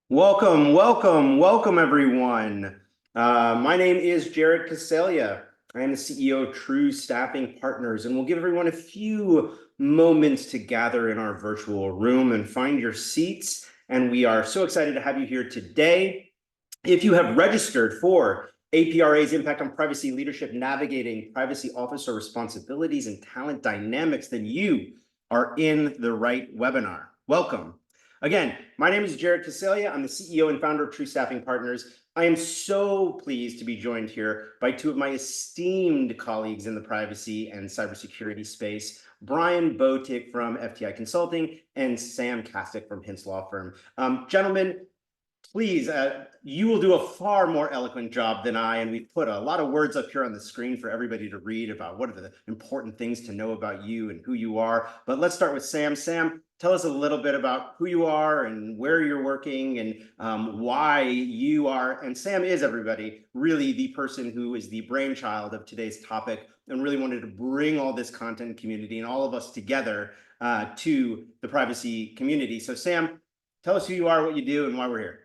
Welcome, welcome, welcome, everyone. My name is Jared Caselia. I am the CEO of True Staffing Partners, and we'll give everyone a few moments to gather in our virtual room and find your seats. And we are so excited to have you here today. If you have registered for APRA's Impact on Privacy Leadership, Navigating Privacy Officer Responsibilities and Talent Dynamics, then you are in the right webinar. Welcome. Again, my name is Jared Caselia. I'm the CEO and founder of True Staffing Partners. I am so pleased to be joined here by two of my esteemed colleagues in the privacy and cybersecurity space, Brian Botick from FTI Consulting and Sam Kasich from Hintz Law Firm. Gentlemen, please, you will do a far more eloquent job than I, and we've put a lot of words up here on the screen for everybody to read about what are the important things to know about you and who you are. But let's start with Sam. Sam, tell us a little bit about who you are and where you're working and why you are, and Sam is, everybody, really the person who is the brainchild of today's topic and really wanted to bring all this content community and all of us together to the privacy community. So Sam, tell us who you are, what you do, and why we're here.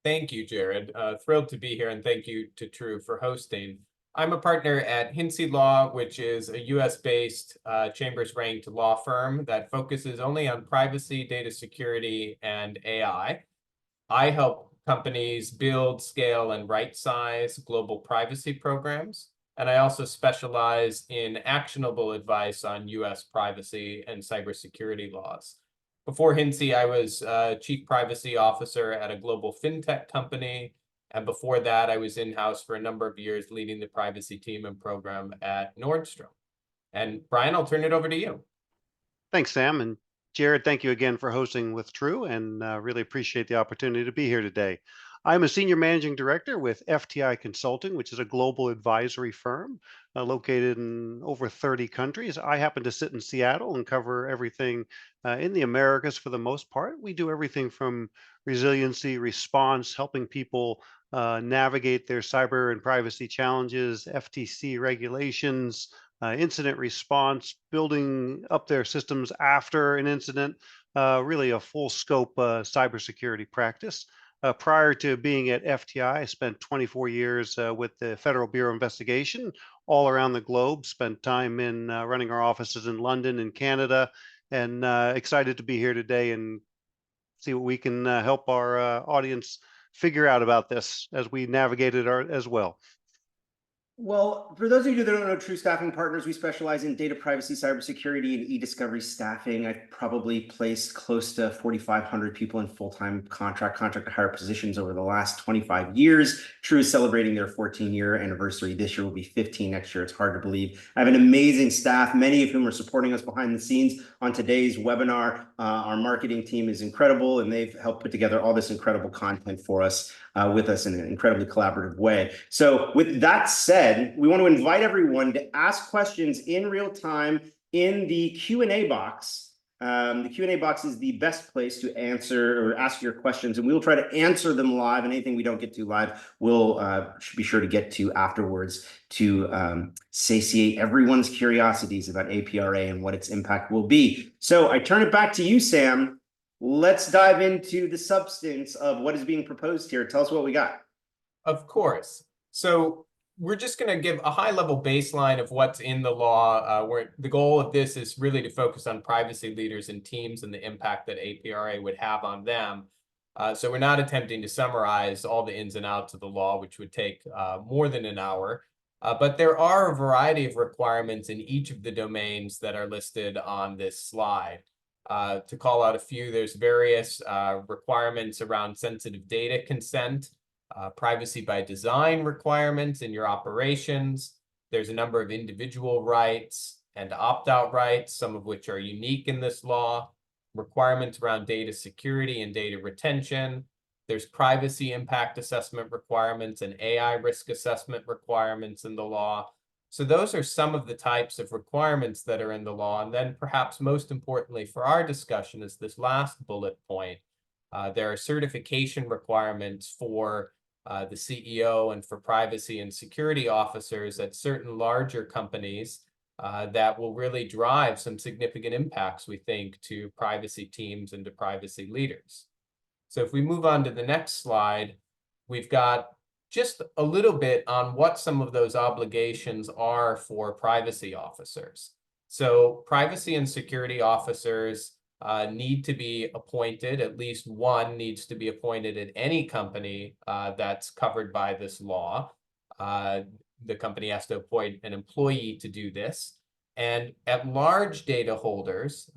Thank you, Jared. Thrilled to be here, and thank you to True for hosting. I'm a partner at Hintz Law, which is a US-based Chambers-ranked law firm that focuses only on privacy, data security, and AI. I help companies build, scale, and right-size global privacy programs. And I also specialize in actionable advice on US privacy and cybersecurity laws. Before Hintz, I was Chief Privacy Officer at a global fintech company. And before that, I was in-house for a number of years leading the privacy team and program at Nordstrom. And Brian, I'll turn it over to you. Thanks, Sam. And Jared, thank you again for hosting with True, and really appreciate the opportunity to be here today. I'm a senior managing director with FTI Consulting, which is a global advisory firm located in over 30 countries. I happen to sit in Seattle and cover everything in the Americas for the most part. We do everything from resiliency, response, helping people navigate their cyber and privacy challenges, FTC regulations, incident response, building up their systems after an incident, really a full scope cybersecurity practice. Prior to being at FTI, I spent 24 years with the Federal Bureau of Investigation all around the globe, spent time in running our offices in London and Canada, and excited to be here today and see what we can help our audience figure out about this as we navigate it as well. Well, for those of you that don't know True Staffing Partners, we specialize in data privacy, cybersecurity, and e-discovery staffing. I've probably placed close to 4,500 people in full-time contract to hire positions over the last 25 years. True is celebrating their 14-year anniversary. This year will be 15 next year. It's hard to believe. I have an amazing staff, many of whom are supporting us behind the scenes on today's webinar. Our marketing team is incredible, and they've helped put together all this incredible content for us with us in an incredibly collaborative way. So with that said, we want to invite everyone to ask questions in real time in the Q&A box. The Q&A box is the best place to answer or ask your questions, and we'll try to answer them live, and anything we don't get to live, we'll be sure to get to afterwards to satiate everyone's curiosities about APRA and what its impact will be. So I turn it back to you, Sam. Let's dive into the substance of what is being proposed here. Tell us what we got. Of course. So we're just going to give a high-level baseline of what's in the law, where the goal of this is really to focus on privacy leaders and teams and the impact that APRA would have on them. So we're not attempting to summarize all the ins and outs of the law, which would take more than an hour. But there are a variety of requirements in each of the domains that are listed on this slide. To call out a few, there's various requirements around sensitive data consent, privacy by design requirements in your operations. There's a number of individual rights and opt-out rights, some of which are unique in this law, requirements around data security and data retention. There's privacy impact assessment requirements and AI risk assessment requirements in the law. So those are some of the types of requirements that are in the law. And then perhaps most importantly for our discussion is this last bullet point. There are certification requirements for the CEO and for privacy and security officers at certain larger companies that will really drive some significant impacts, we think, to privacy teams and to privacy leaders. So if we move on to the next slide, we've got just a little bit on what some of those obligations are for privacy officers. So privacy and security officers need to be appointed, at least one needs to be appointed at any company that's covered by this law. The company has to appoint an employee to do this. And at large data holders,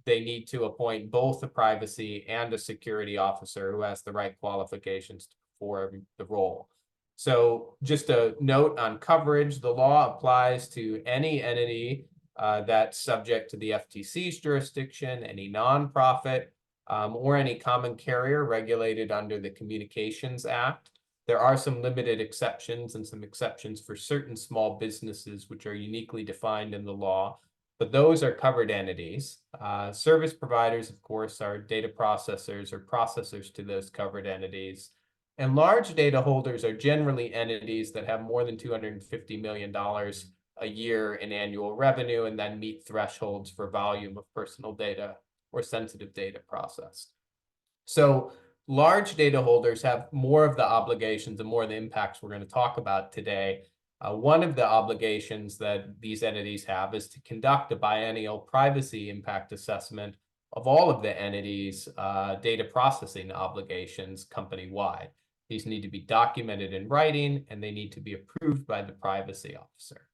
they need to appoint both a privacy and a security officer who has the right qualifications for the role. So just a note on coverage, the law applies to any entity that's subject to the FTC's jurisdiction, any nonprofit, or any common carrier regulated under the Communications Act. There are some limited exceptions and some exceptions for certain small businesses, which are uniquely defined in the law, but those are covered entities. Service providers, of course, are data processors or processors to those covered entities. And large data holders are generally entities that have more than $250 million a year in annual revenue and then meet thresholds for volume of personal data or sensitive data processed. So large data holders have more of the obligations and more of the impacts we're going to talk about today. One of the obligations that these entities have is to conduct a biennial privacy impact assessment of all of the entities' data processing obligations company-wide. These need to be documented in writing, and they need to be approved by the privacy officer.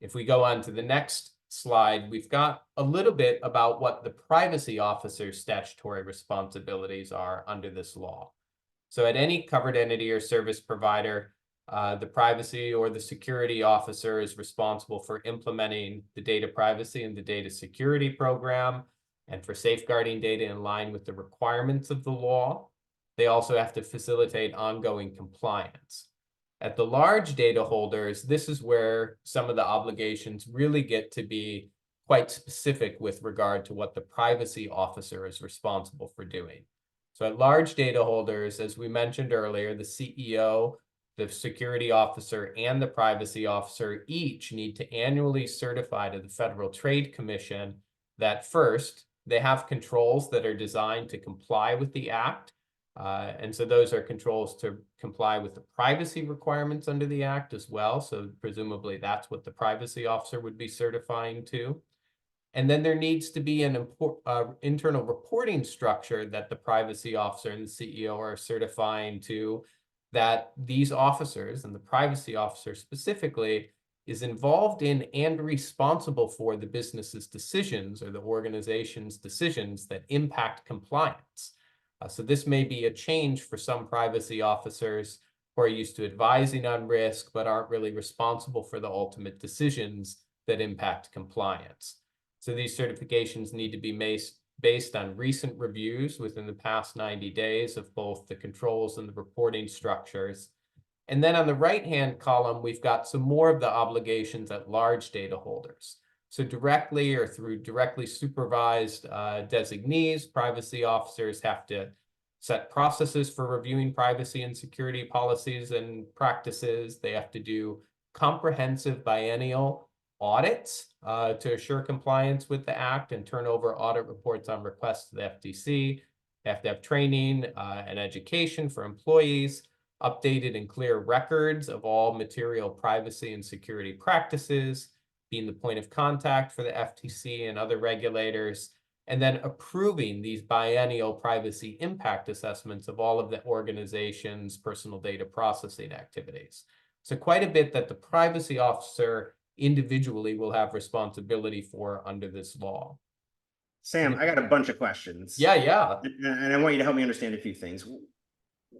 If we go on to the next slide, we've got a little bit about what the privacy officer's statutory responsibilities are under this law. So at any covered entity or service provider, the privacy or the security officer is responsible for implementing the data privacy and the data security program and for safeguarding data in line with the requirements of the law. They also have to facilitate ongoing compliance. At the large data holders, this is where some of the obligations really get to be quite specific with regard to what the privacy officer is responsible for doing. So at large data holders, as we mentioned earlier, the CEO, the security officer, and the privacy officer each need to annually certify to the Federal Trade Commission that first, they have controls that are designed to comply with the Act. And so those are controls to comply with the privacy requirements under the Act as well. So presumably that's what the privacy officer would be certifying to. And then there needs to be an internal reporting structure that the privacy officer and the CEO are certifying to, that these officers, and the privacy officer specifically, is involved in and responsible for the business's decisions or the organization's decisions that impact compliance. So this may be a change for some privacy officers who are used to advising on risk, but aren't really responsible for the ultimate decisions that impact compliance. So these certifications need to be based on recent reviews within the past 90 days of both the controls and the reporting structures. And then on the right-hand column, we've got some more of the obligations at large data holders. So directly or through directly supervised designees, privacy officers have to set processes for reviewing privacy and security policies and practices. They have to do comprehensive biennial audits to assure compliance with the Act and turn over audit reports on request to the FTC. They have to have training and education for employees, updated and clear records of all material privacy and security practices, being the point of contact for the FTC and other regulators, and then approving these biennial privacy impact assessments of all of the organization's personal data processing activities. So quite a bit that the privacy officer individually will have responsibility for under this law. Sam, I got a bunch of questions. Yeah. And I want you to help me understand a few things.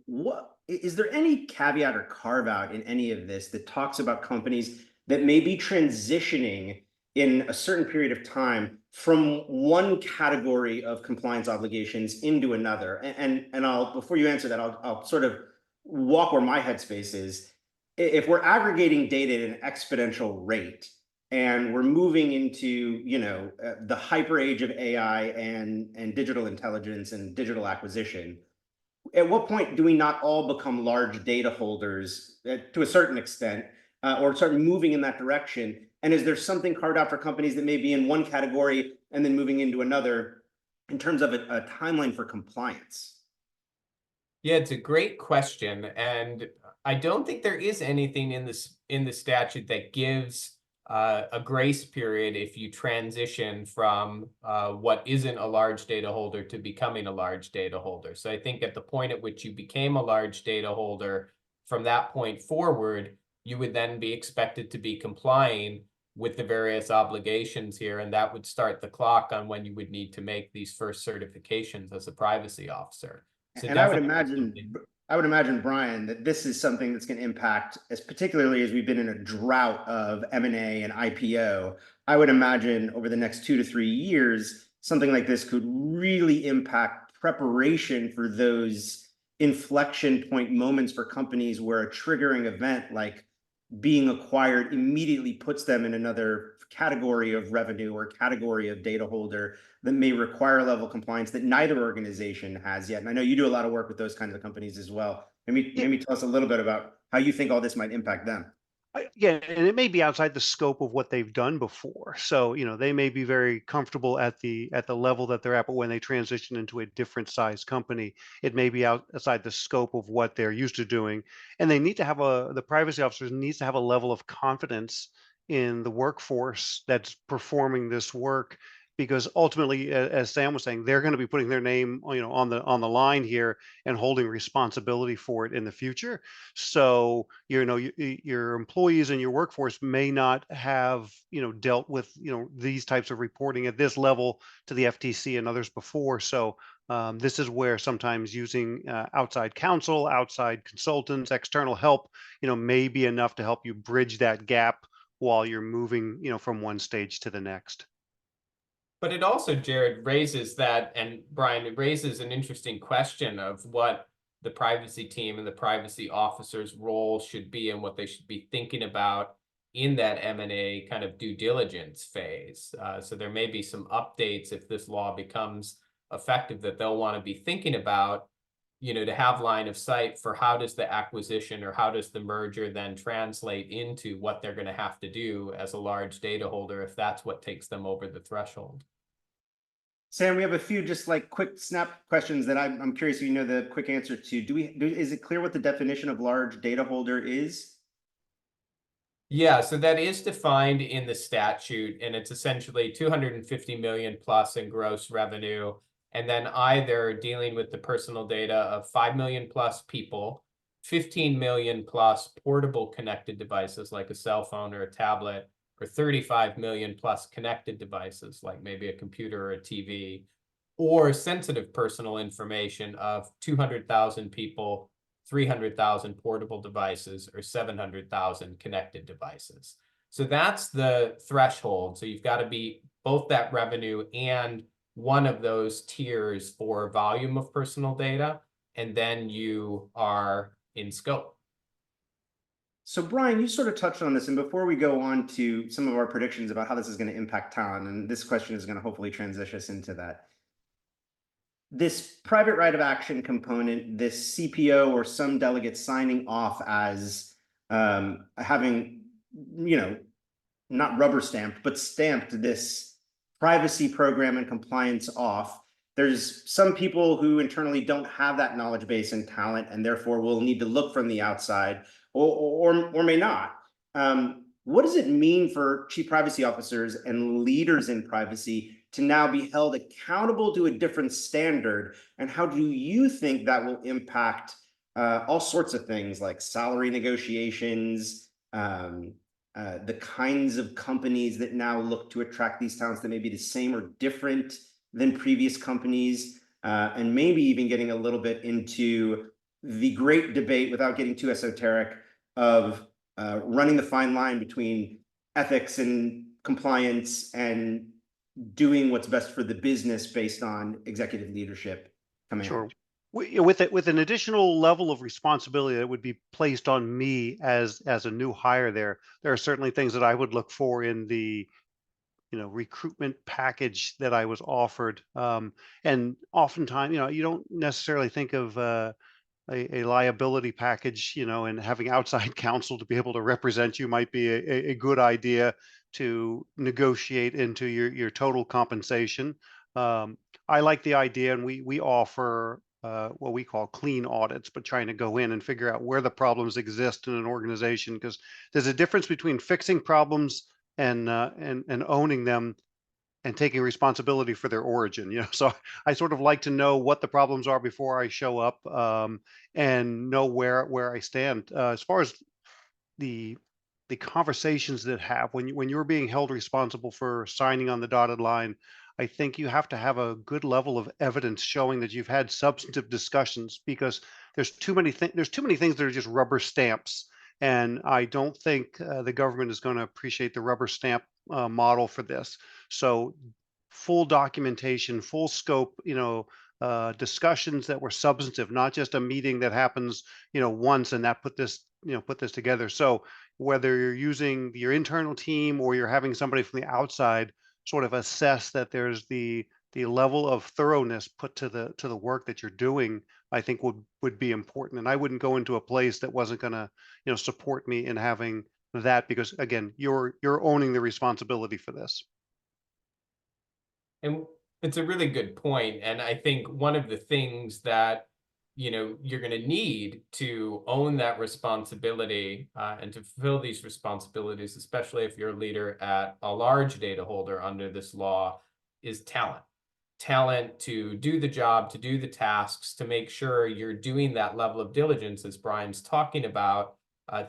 What is there any caveat or carve out in any of this that talks about companies that may be transitioning in a certain period of time from one category of compliance obligations into another? And I'll, before you answer that, I'll sort of walk where my headspace is. If we're aggregating data at an exponential rate and we're moving into, the hyper age of AI and digital intelligence and digital acquisition, at what point do we not all become large data holders to a certain extent, or start moving in that direction? And is there something carved out for companies that may be in one category and then moving into another in terms of a timeline for compliance? Yeah, it's a great question, and I don't think there is anything in the statute that gives a grace period if you transition from what isn't a large data holder to becoming a large data holder. So I think at the point at which you became a large data holder, from that point forward, you would then be expected to be complying with the various obligations here, and that would start the clock on when you would need to make these first certifications as a privacy officer. So And I would definitely imagine, something. Brian, that this is something that's going to impact, as particularly as we've been in a drought of M&A and IPO. I would imagine over the next 2 to 3 years, something like this could really impact preparation for those inflection point moments for companies where a triggering event like being acquired immediately puts them in another category of revenue or category of data holder that may require level compliance that neither organization has yet. And I know you do a lot of work with those kinds of companies as well. Maybe tell us a little bit about how you think all this might impact them. Yeah, and it may be outside the scope of what they've done before. So, they may be very comfortable at the level that they're at, but when they transition into a different size company, it may be outside the scope of what they're used to doing. And they need to have the privacy officers needs to have a level of confidence in the workforce that's performing this work, because ultimately, as Sam was saying, they're going to be putting their name, on the line here and holding responsibility for it in the future. So, your employees and your workforce may not have, dealt with, these types of reporting at this level to the FTC and others before. So this is where sometimes using outside counsel, outside consultants, external help, may be enough to help you bridge that gap while you're moving, from one stage to the next. But it also, Jared, raises that, and Brian, it raises an interesting question of what the privacy team and the privacy officer's role should be and what they should be thinking about in that M&A kind of due diligence phase. So there may be some updates if this law becomes effective that they'll want to be thinking about, to have line of sight for how does the acquisition or how does the merger then translate into what they're going to have to do as a large data holder if that's what takes them over the threshold. Sam, we have a few just like quick snap questions that I'm curious if you know the quick answer to. Is it clear what the definition of large data holder is? Yeah, so that is defined in the statute, and it's essentially 250 million plus in gross revenue, and then either dealing with the personal data of 5 million plus people, 15 million plus portable connected devices like a cell phone or a tablet, or 35 million plus connected devices like maybe a computer or a TV, or sensitive personal information of 200,000 people, 300,000 portable devices, or 700,000 connected devices. So that's the threshold. So you've got to be both that revenue and one of those tiers for volume of personal data, and then you are in scope. So, Brian, you sort of touched on this, and before we go on to some of our predictions about how this is going to impact talent, and this question is going to hopefully transition us into that. This private right of action component, this CPO or some delegate signing off as having, not rubber stamped, but stamped this privacy program and compliance off. There's some people who internally don't have that knowledge base and talent, and therefore will need to look from the outside, or may not. What does it mean for chief privacy officers and leaders in privacy to now be held accountable to a different standard? And how do you think that will impact all sorts of things like salary negotiations, the kinds of companies that now look to attract these talents that may be the same or different than previous companies, and maybe even getting a little bit into the great debate, without getting too esoteric, of running the fine line between ethics and compliance and doing what's best for the business based on executive leadership command. Sure. With an additional level of responsibility that would be placed on me as a new hire, there are certainly things that I would look for in the recruitment package that I was offered. And oftentimes, you don't necessarily think of a liability package, and having outside counsel to be able to represent you might be a good idea to negotiate into your total compensation. I like the idea, and we offer what we call clean audits, but trying to go in and figure out where the problems exist in an organization, because there's a difference between fixing problems and owning them and taking responsibility for their origin. So I sort of like to know what the problems are before I show up, and know where I stand. As far as the the conversations that have when you're being held responsible for signing on the dotted line, I think you have to have a good level of evidence showing that you've had substantive discussions, because there's too many things that are just rubber stamps, and I don't think the government is going to appreciate the rubber stamp model for this. So full documentation, full scope, discussions that were substantive, not just a meeting that happens, once and that put this together. So whether you're using your internal team or you're having somebody from the outside sort of assess that there's the level of thoroughness put to the work that you're doing, I think would be important. And I wouldn't go into a place that wasn't going to, support me in having that, because again, you're owning the responsibility for this. And it's a really good point. And I think one of the things that, you're going to need to own that responsibility and to fulfill these responsibilities, especially if you're a leader at a large data holder under this law, is talent. Talent to do the job, to do the tasks, to make sure you're doing that level of diligence, as Brian's talking about,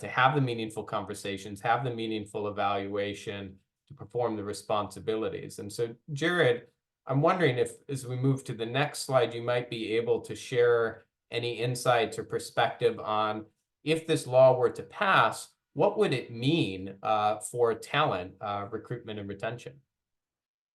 to have the meaningful conversations, have the meaningful evaluation, to perform the responsibilities. And so, Jared, I'm wondering if, as we move to the next slide, you might be able to share any insights or perspective on, if this law were to pass, what would it mean for talent recruitment and retention?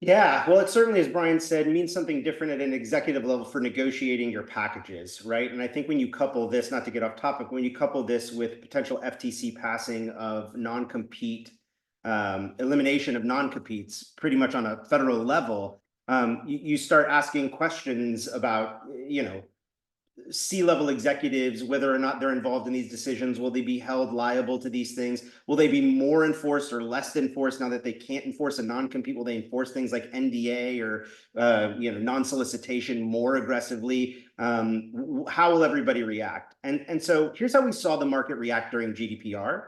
Yeah, well, it certainly, as Brian said, means something different at an executive level for negotiating your packages, right? And I think when you couple this, not to get off topic, when you couple this with potential FTC passing of non-compete, elimination of non-competes pretty much on a federal level, you start asking questions about, C-level executives, whether or not they're involved in these decisions. Will they be held liable to these things? Will they be more enforced or less enforced now that they can't enforce a non-compete? Will they enforce things like NDA or non-solicitation more aggressively? How will everybody react? And so here's how we saw the market react during GDPR.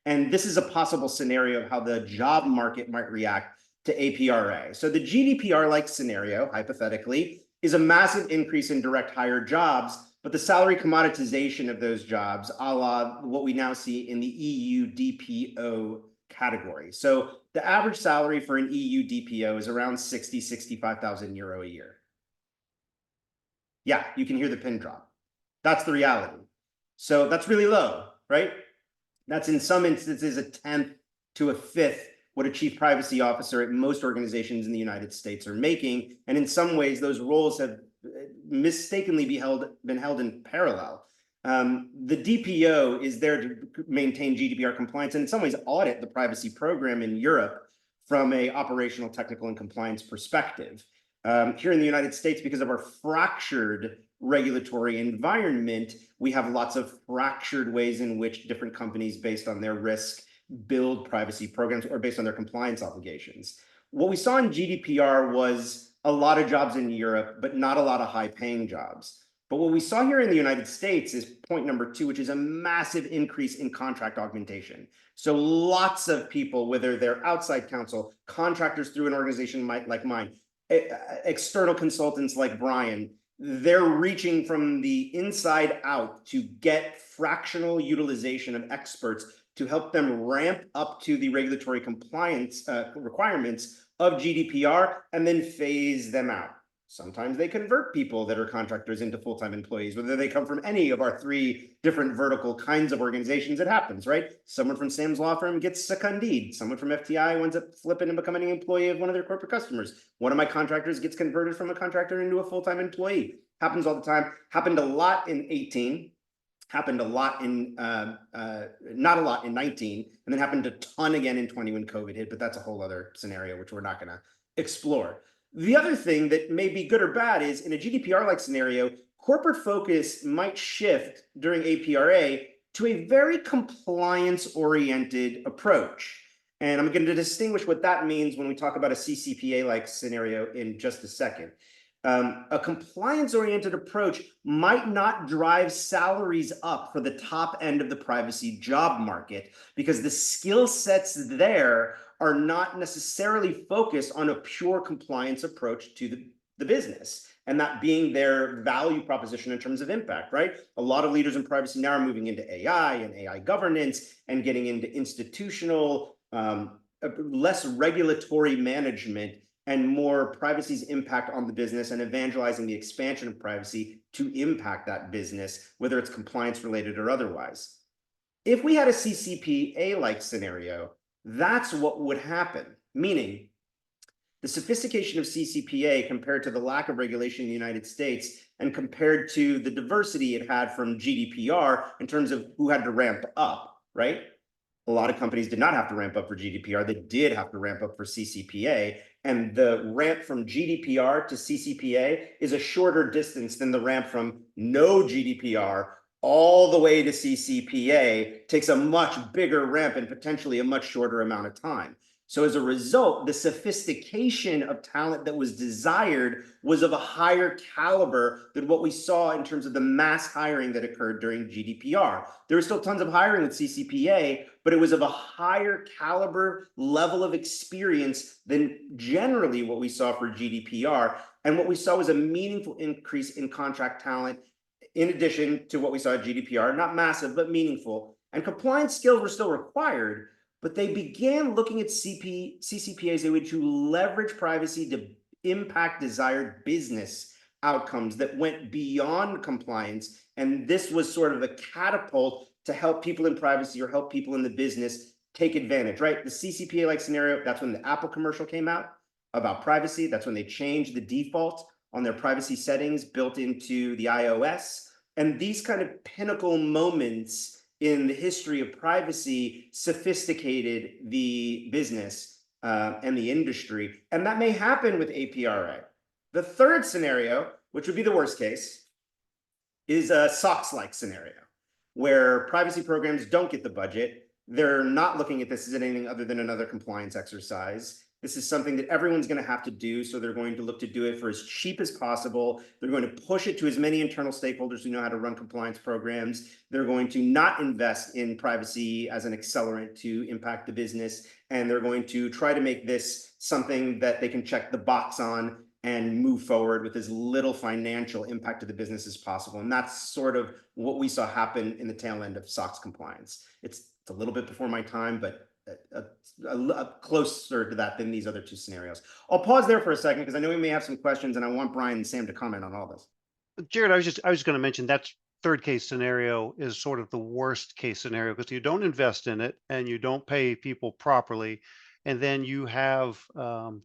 And this is a possible scenario of how the job market might react to APRA. So the GDPR-like scenario, hypothetically, is a massive increase in direct hire jobs, but the salary commoditization of those jobs, a la what we now see in the EU DPO category. So the average salary for an EU DPO is around 65,000 euro a year. Yeah, you can hear the pin drop. That's the reality. So that's really low, right? That's in some instances a tenth to a fifth what a chief privacy officer at most organizations in the United States are making. And in some ways, those roles have mistakenly been held in parallel. The DPO is there to maintain GDPR compliance and in some ways audit the privacy program in Europe from a operational, technical, and compliance perspective. Here in the United States, because of our fractured regulatory environment, we have lots of fractured ways in which different companies, based on their risk, build privacy programs or based on their compliance obligations. What we saw in GDPR was a lot of jobs in Europe, but not a lot of high-paying jobs. But what we saw here in the United States is point number 2, which is a massive increase in contract augmentation. So lots of people, whether they're outside counsel, contractors through an organization like mine, external consultants like Brian, they're reaching from the inside out to get fractional utilization of experts to help them ramp up to the regulatory compliance requirements of GDPR and then phase them out. Sometimes they convert people that are contractors into full-time employees, whether they come from any of our 3 different vertical kinds of organizations. It happens, right? Someone from Sam's law firm gets seconded. Someone from FTI winds up flipping and becoming an employee of one of their corporate customers. One of my contractors gets converted from a contractor into a full-time employee. Happens all the time. Happened a lot in 18. Happened a lot in, not a lot in 19, and then happened a ton again in 20 when COVID hit, but that's a whole other scenario, which we're not gonna explore. The other thing that may be good or bad is in a GDPR-like scenario, corporate focus might shift during APRA to a very compliance-oriented approach. And I'm going to distinguish what that means when we talk about a CCPA-like scenario in just a second. A compliance-oriented approach might not drive salaries up for the top end of the privacy job market because the skill sets there are not necessarily focused on a pure compliance approach to the business, and that being their value proposition in terms of impact, right? A lot of leaders in privacy now are moving into AI and AI governance and getting into institutional, less regulatory management and more privacy's impact on the business and evangelizing the expansion of privacy to impact that business, whether it's compliance related or otherwise. If we had a CCPA-like scenario, that's what would happen, meaning the sophistication of CCPA compared to the lack of regulation in the United States and compared to the diversity it had from GDPR in terms of who had to ramp up, right? A lot of companies did not have to ramp up for GDPR. They did have to ramp up for CCPA. And the ramp from GDPR to CCPA is a shorter distance than the ramp from no GDPR all the way to CCPA. Takes a much bigger ramp and potentially a much shorter amount of time. So as a result, the sophistication of talent that was desired was of a higher caliber than what we saw in terms of the mass hiring that occurred during GDPR. There was still tons of hiring with CCPA, but it was of a higher caliber level of experience than generally what we saw for GDPR. And what we saw was a meaningful increase in contract talent in addition to what we saw at GDPR, not massive, but meaningful. And compliance skills were still required, but they began looking at CCPAs as a way to leverage privacy to impact desired business outcomes that went beyond compliance. And this was sort of a catapult to help people in privacy or help people in the business take advantage, right? The CCPA-like scenario, that's when the Apple commercial came out about privacy. That's when they changed the default on their privacy settings built into the iOS. And these kind of pinnacle moments in the history of privacy sophisticated the business and the industry. And that may happen with APRA. The third scenario, which would be the worst case, is a SOX-like scenario, where privacy programs don't get the budget. They're not looking at this as anything other than another compliance exercise. This is something that everyone's going to have to do, so they're going to look to do it for as cheap as possible. They're going to push it to as many internal stakeholders who know how to run compliance programs. They're going to not invest in privacy as an accelerant to impact the business, and they're going to try to make this something that they can check the box on and move forward with as little financial impact to the business as possible. And that's sort of what we saw happen in the tail end of SOX compliance. It's a little bit before my time, but closer to that than these other two scenarios. I'll pause there for a second because I know we may have some questions and I want Brian and Sam to comment on all this. Jared, I was going to mention that third case scenario is sort of the worst case scenario because you don't invest in it and you don't pay people properly. And then you have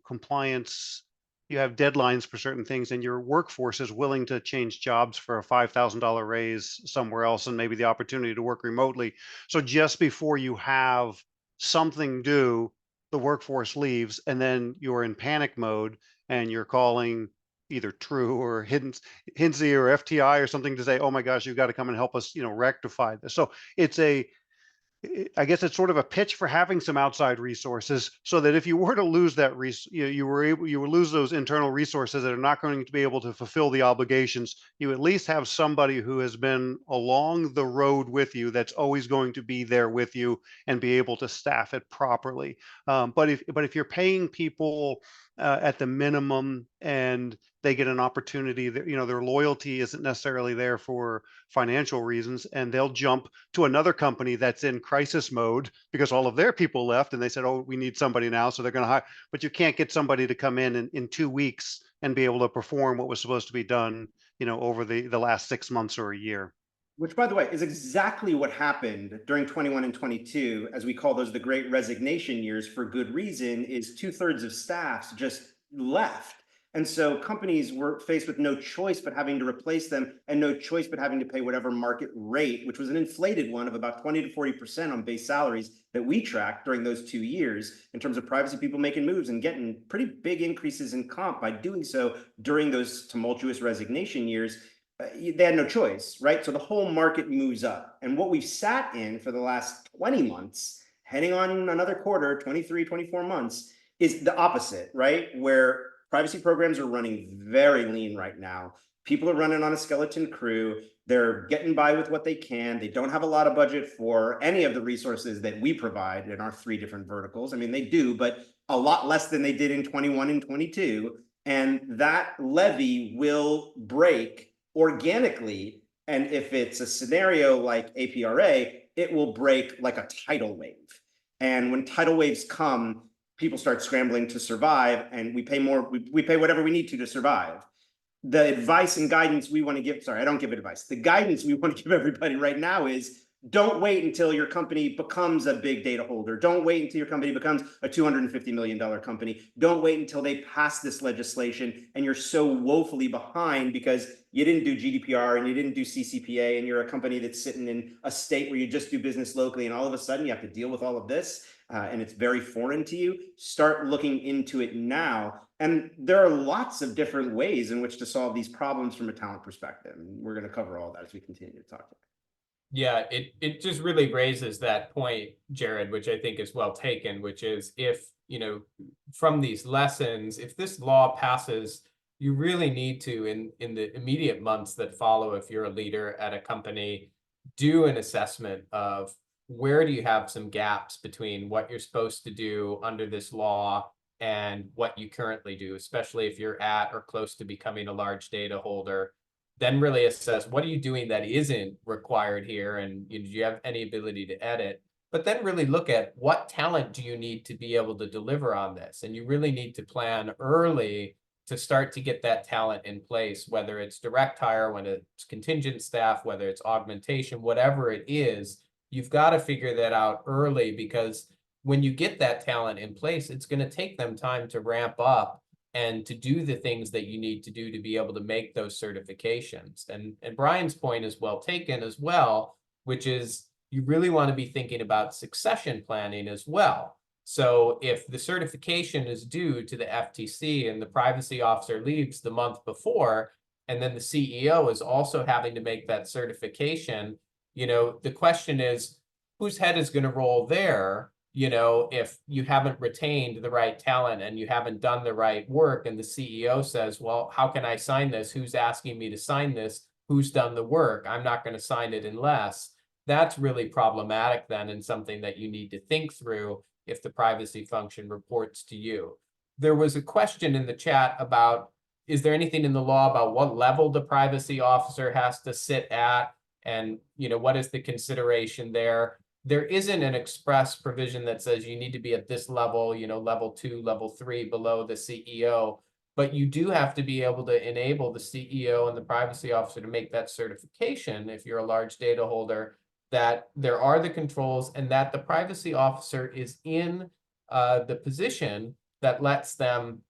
compliance, you have deadlines for certain things, and your workforce is willing to change jobs for a $5,000 raise somewhere else and maybe the opportunity to work remotely. So just before you have something due, the workforce leaves, and then you're in panic mode and you're calling either True or Hinsey or FTI or something to say, oh my gosh, you've got to come and help us, rectify this. So I guess it's sort of a pitch for having some outside resources so that if you were to lose that, you would lose those internal resources that are not going to be able to fulfill the obligations. You at least have somebody who has been along the road with you that's always going to be there with you and be able to staff it properly. But if you're paying people at the minimum and they get an opportunity that, their loyalty isn't necessarily there for financial reasons, and they'll jump to another company that's in crisis mode because all of their people left and they said, oh, we need somebody now. So they're going to hire, but you can't get somebody to come in 2 weeks and be able to perform what was supposed to be done, over the last 6 months or a year. Which, by the way, is exactly what happened during 21 and 22, as we call those the great resignation years for good reason, is 2/3 of staffs just left. And so companies were faced with no choice but having to replace them and no choice but having to pay whatever market rate, which was an inflated one of about 20 to 40% on base salaries that we tracked during those 2 years in terms of privacy people making moves and getting pretty big increases in comp by doing so during those tumultuous resignation years. They had no choice, right? So the whole market moves up. And what we've sat in for the last 20 months, heading on another quarter, 23, 24 months, is the opposite, right? Where privacy programs are running very lean right now. People are running on a skeleton crew. They're getting by with what they can. They don't have a lot of budget for any of the resources that we provide in our 3 different verticals. I mean, they do, but a lot less than they did in 21 and 22. And that levee will break organically. And if it's a scenario like APRA, it will break like a tidal wave. And when tidal waves come, people start scrambling to survive, and we pay more, we pay whatever we need to survive. The advice and guidance we want to give, sorry, I don't give advice. The guidance we want to give everybody right now is don't wait until your company becomes a big data holder. Don't wait until your company becomes a $250 million company. Don't wait until they pass this legislation and you're so woefully behind because you didn't do GDPR and you didn't do CCPA and you're a company that's sitting in a state where you just do business locally and all of a sudden you have to deal with all of this and it's very foreign to you. Start looking into it now. And there are lots of different ways in which to solve these problems from a talent perspective. And we're going to cover all that as we continue to talk. Yeah, it just really raises that point, Jared, which I think is well taken, which is if, you know, from these lessons, if this law passes, you really need to, in the immediate months that follow, if you're a leader at a company, do an assessment of where do you have some gaps between what you're supposed to do under this law and what you currently do, especially if you're at or close to becoming a large data holder. Then really assess what are you doing that isn't required here, and do you have any ability to edit? But then really look at what talent do you need to be able to deliver on this, and you really need to plan early to start to get that talent in place, whether it's direct hire, when it's contingent staff, whether it's augmentation, whatever it is, you've got to figure that out early, because when you get that talent in place, it's going to take them time to ramp up and to do the things that you need to do to be able to make those certifications. And Brian's point is well taken as well, which is you really want to be thinking about succession planning as well. So if the certification is due to the FTC and the privacy officer leaves the month before, and then the CEO is also having to make that certification, you know, the question is, whose head is going to roll there? You know, if you haven't retained the right talent and you haven't done the right work, and the CEO says, well, how can I sign this? Who's asking me to sign this? Who's done the work? I'm not going to sign it unless. That's really problematic then, and something that you need to think through if the privacy function reports to you. There was a question in the chat about, is there anything in the law about what level the privacy officer has to sit at? And, you know, what is the consideration there? There isn't an express provision that says you need to be at this level, you know, level 2, level 3 below the CEO, but you do have to be able to enable the CEO and the privacy officer to make that certification if you're a large data holder, that there are the controls and that the privacy officer is in the position that lets them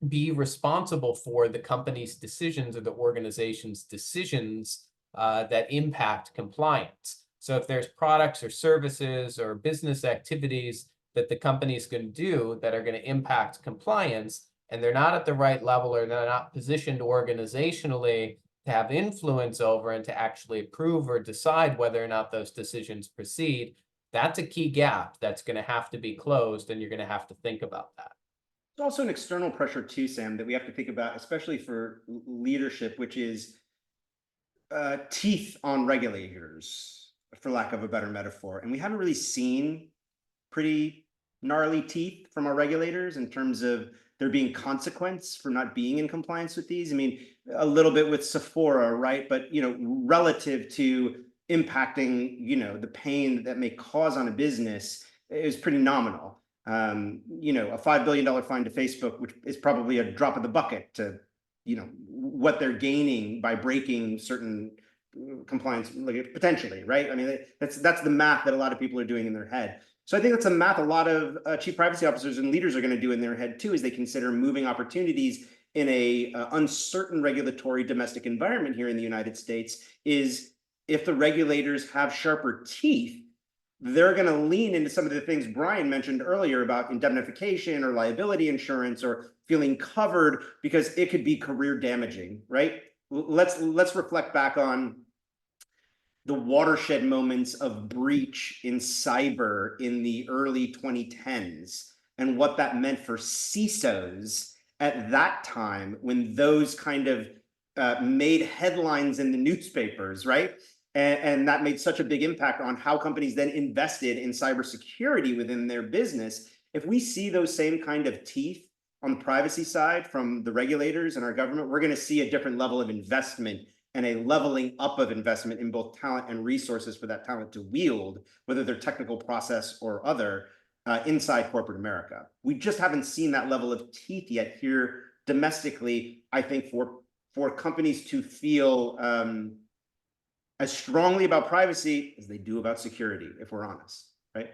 be responsible for the company's decisions or the organization's decisions that impact compliance. So if there's products or services or business activities that the company is going to do that are going to impact compliance, and they're not at the right level or they're not positioned organizationally to have influence over and to actually approve or decide whether or not those decisions proceed, that's a key gap that's going to have to be closed, and you're going to have to think about that. There's also an external pressure too, Sam, that we have to think about, especially for leadership, which is teeth on regulators, for lack of a better metaphor. And we haven't really seen pretty gnarly teeth from our regulators in terms of there being consequence for not being in compliance with these. I mean, a little bit with Sephora, right? But, you know, relative to impacting, you know, the pain that may cause on a business is pretty nominal. You know, a $5 billion fine to Facebook, which is probably a drop of the bucket to, you know, what they're gaining by breaking certain compliance, like potentially, right? I mean, that's the math that a lot of people are doing in their head. So I think that's a math a lot of chief privacy officers and leaders are going to do in their head too, as they consider moving opportunities in a uncertain regulatory domestic environment here in the United States. Is if the regulators have sharper teeth, they're going to lean into some of the things Brian mentioned earlier about indemnification or liability insurance or feeling covered, because it could be career damaging, right? Let's reflect back on the watershed moments of breach in cyber in the early 2010s and what that meant for CISOs at that time when those kind of made headlines in the newspapers, right? And that made such a big impact on how companies then invested in cybersecurity within their business. If we see those same kind of teeth on the privacy side from the regulators and our government, we're going to see a different level of investment and a leveling up of investment in both talent and resources for that talent to wield, whether they're technical process or other, inside corporate America. We just haven't seen that level of teeth yet here domestically, I think, for companies to feel as strongly about privacy as they do about security, if we're honest, right?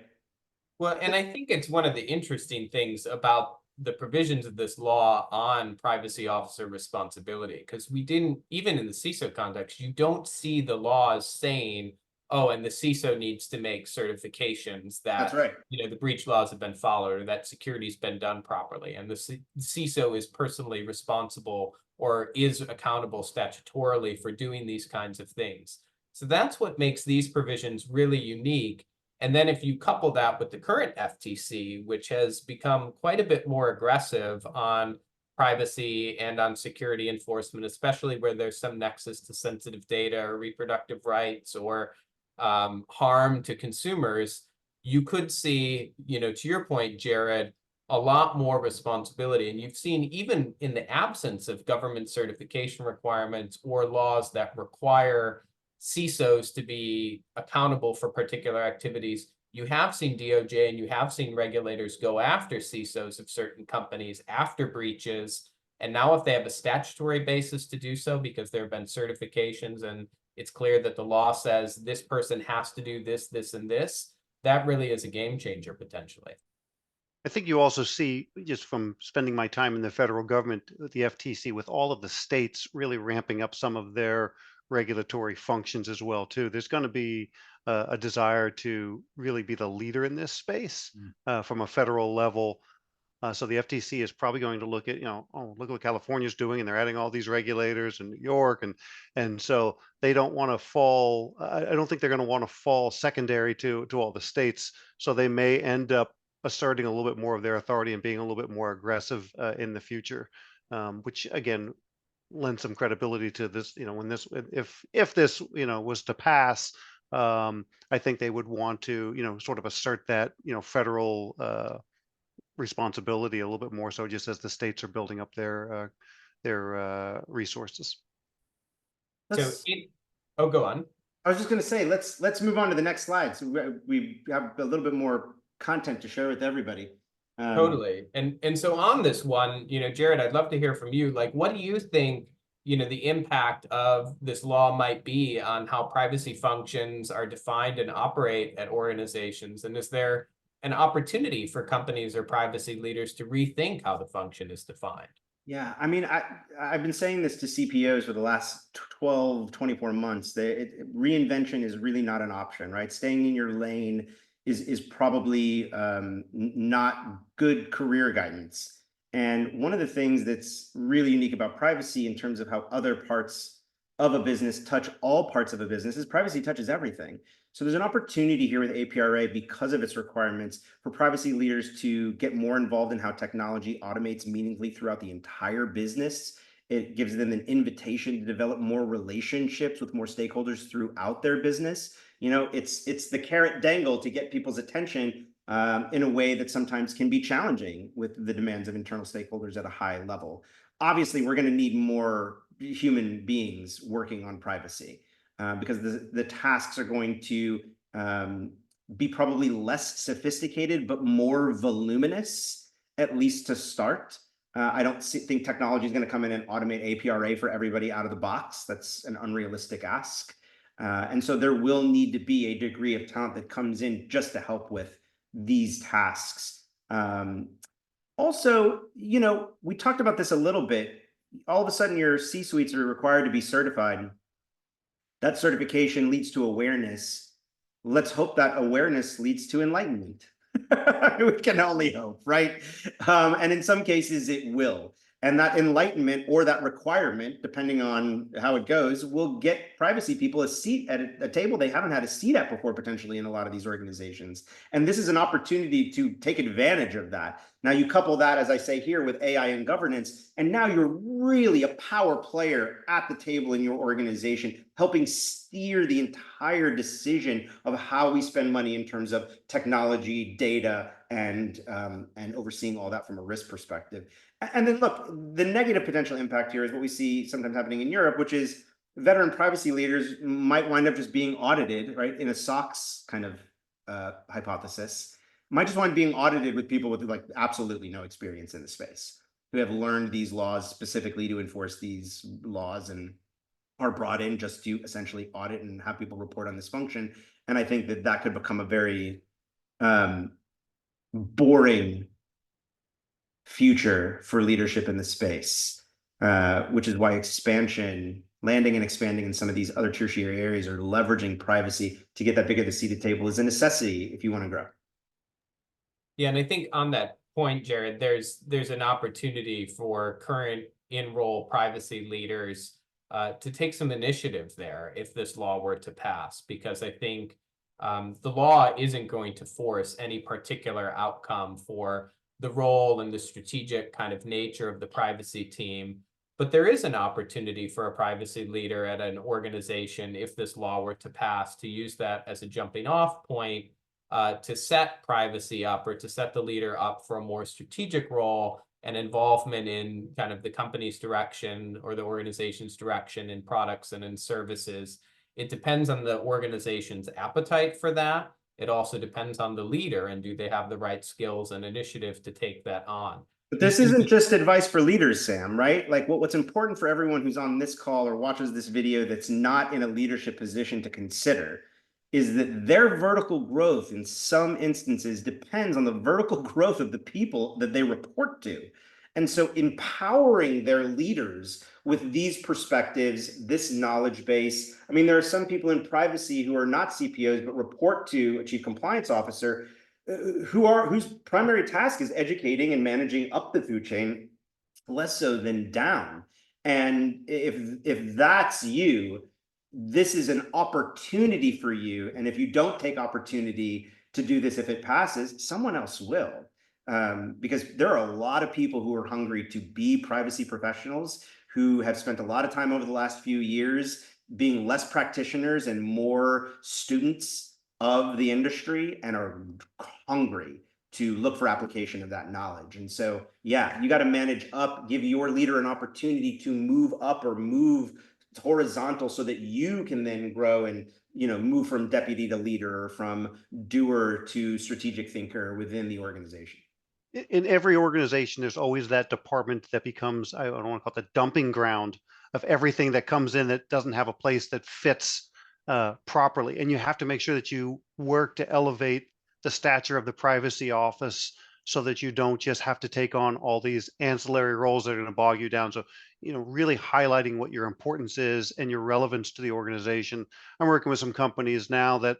Well, and I think it's one of the interesting things about the provisions of this law on privacy officer responsibility, because we didn't, even in the CISO context, you don't see the laws saying, oh, and the CISO needs to make certifications that, That's right. the breach laws have been followed or that security's been done properly. And the CISO is personally responsible or is accountable statutorily for doing these kinds of things. So that's what makes these provisions really unique. And then if you couple that with the current FTC, which has become quite a bit more aggressive on privacy and on security enforcement, especially where there's some nexus to sensitive data or reproductive rights or harm to consumers, you could see, to your point, Jared, a lot more responsibility. And you've seen, even in the absence of government certification requirements or laws that require CISOs to be accountable for particular activities, you have seen DOJ and you have seen regulators go after CISOs of certain companies after breaches. And now if they have a statutory basis to do so, because there have been certifications and it's clear that the law says this person has to do this, this, and this, that really is a game changer potentially. I think you also see, just from spending my time in the federal government, the FTC, with all of the states really ramping up some of their regulatory functions as well too. There's going to be a desire to really be the leader in this space from a federal level. So the FTC is probably going to look at, oh, look what California's doing, and they're adding all these regulators in New York, and so they don't want to fall. I don't think they're going to want to fall secondary to all the states. So they may end up asserting a little bit more of their authority and being a little bit more aggressive in the future, which again lend some credibility to this. When this, if this, was to pass, I think they would want to, sort of assert that, federal responsibility a little bit more so, just as the states are building up their resources. Oh, go on. I was just going to say, let's move on to the next slide. So we have a little bit more content to share with everybody. Totally. And so on this one, Jared, I'd love to hear from you. Like, what do you think, the impact of this law might be on how privacy functions are defined and operate at organizations? And is there an opportunity for companies or privacy leaders to rethink how the function is defined? Yeah, I mean, I've been saying this to CPOs for the last 12, 24 months. Reinvention is really not an option, right? Staying in your lane is probably not good career guidance. And one of the things that's really unique about privacy in terms of how other parts of a business touch all parts of a business is privacy touches everything. So there's an opportunity here with APRA, because of its requirements, for privacy leaders to get more involved in how technology automates meaningfully throughout the entire business. It gives them an invitation to develop more relationships with more stakeholders throughout their business. It's the carrot dangle to get people's attention in a way that sometimes can be challenging with the demands of internal stakeholders at a high level. Obviously, we're going to need more human beings working on privacy because the tasks are going to be probably less sophisticated, but more voluminous, at least to start. I don't think technology is going to come in and automate APRA for everybody out of the box. That's an unrealistic ask. And so there will need to be a degree of talent that comes in just to help with these tasks. Also, we talked about this a little bit. All of a sudden, your C-suites are required to be certified. That certification leads to awareness. Let's hope that awareness leads to enlightenment. We can only hope, right? And in some cases, it will. And that enlightenment or that requirement, depending on how it goes, will get privacy people a seat at a table they haven't had a seat at before, potentially, in a lot of these organizations. And this is an opportunity to take advantage of that. Now, you couple that, as I say here, with AI and governance, and now you're really a power player at the table in your organization, helping steer the entire decision of how we spend money in terms of technology, data, and overseeing all that from a risk perspective. And then look, the negative potential impact here is what we see sometimes happening in Europe, which is veteran privacy leaders might wind up just being audited, right, in a SOX kind of hypothesis, might just wind up being audited with people with like absolutely no experience in the space, who have learned these laws specifically to enforce these laws and are brought in just to essentially audit and have people report on this function. And I think that that could become a very boring future for leadership in the space, which is why expansion, landing and expanding in some of these other tertiary areas, or leveraging privacy to get that big of a seat at the table is a necessity if you want to grow. Yeah, and I think on that point, Jared, there's an opportunity for current in-role privacy leaders to take some initiative there if this law were to pass, because I think the law isn't going to force any particular outcome for the role and the strategic kind of nature of the privacy team. But there is an opportunity for a privacy leader at an organization, if this law were to pass, to use that as a jumping off point to set privacy up, or to set the leader up for a more strategic role and involvement in kind of the company's direction or the organization's direction in products and in services. It depends on the organization's appetite for that. It also depends on the leader, and do they have the right skills and initiative to take that on. But this isn't just advice for leaders, Sam, right? Like what's important for everyone who's on this call or watches this video that's not in a leadership position to consider is that their vertical growth in some instances depends on the vertical growth of the people that they report to. And so empowering their leaders with these perspectives, this knowledge base. I mean, there are some people in privacy who are not CPOs, but report to a chief compliance officer whose primary task is educating and managing up the food chain, less so than down. And if that's you, this is an opportunity for you. And if you don't take opportunity to do this, if it passes, someone else will. Because there are a lot of people who are hungry to be privacy professionals who have spent a lot of time over the last few years being less practitioners and more students of the industry, and are hungry to look for application of that knowledge. And so, yeah, you got to manage up, give your leader an opportunity to move up or move horizontal so that you can then grow and, you know, move from deputy to leader, or from doer to strategic thinker within the organization. In every organization, there's always that department that becomes, I don't want to call it the dumping ground of everything that comes in that doesn't have a place that fits properly. And you have to make sure that you work to elevate the stature of the privacy office so that you don't just have to take on all these ancillary roles that are going to bog you down. So, you know, really highlighting what your importance is and your relevance to the organization. I'm working with some companies now that,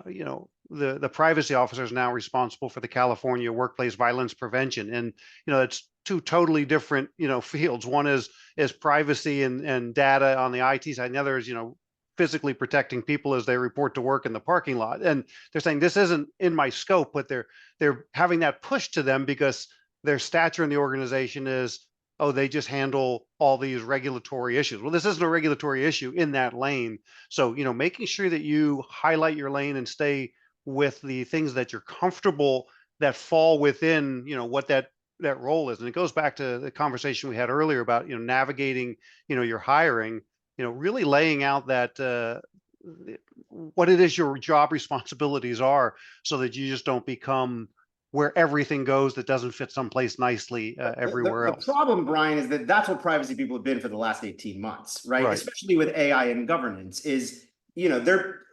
you know, the privacy officer is now responsible for the California workplace violence prevention. And, you know, it's two totally different, you know, fields. One is privacy and data on the IT side. And the other is, you know, physically protecting people as they report to work in the parking lot. And they're saying this isn't in my scope, but they're having that push to them because their stature in the organization is, oh, they just handle all these regulatory issues. Well, this isn't a regulatory issue in that lane. So, you know, making sure that you highlight your lane and stay with the things that you're comfortable that fall within, you know, what that role is. And it goes back to the conversation we had earlier about, you know, navigating, you know, your hiring, you know, really laying out that what it is your job responsibilities are, so that you just don't become where everything goes that doesn't fit someplace nicely everywhere else. The problem, Brian, is that that's what privacy people have been for the last 18 months, right? Especially with AI and governance, is, you know,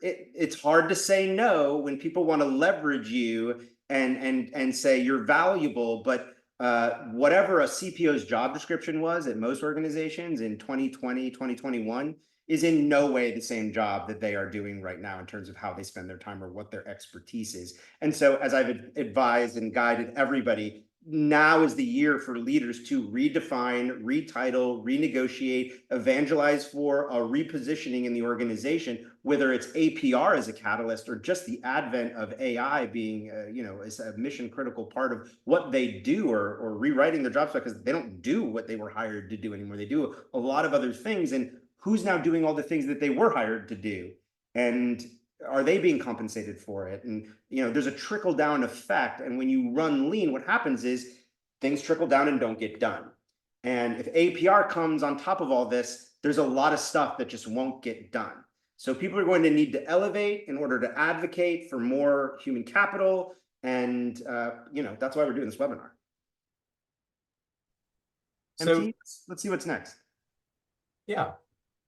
it's hard to say no when people want to leverage you and say you're valuable, but whatever a CPO's job description was at most organizations in 2020, 2021 is in no way the same job that they are doing right now in terms of how they spend their time or what their expertise is. And so, as I've advised and guided everybody, now is the year for leaders to redefine, retitle, renegotiate, evangelize for a repositioning in the organization, whether it's APR as a catalyst or just the advent of AI being, as a mission critical part of what they do, or rewriting their job spec, because they don't do what they were hired to do anymore. They do a lot of other things. And who's now doing all the things that they were hired to do? And are they being compensated for it? And there's a trickle down effect. And when you run lean, what happens is things trickle down and don't get done. And if APR comes on top of all this, there's a lot of stuff that just won't get done. So people are going to need to elevate in order to advocate for more human capital. And that's why we're doing this webinar. So MT, let's see what's next. yeah.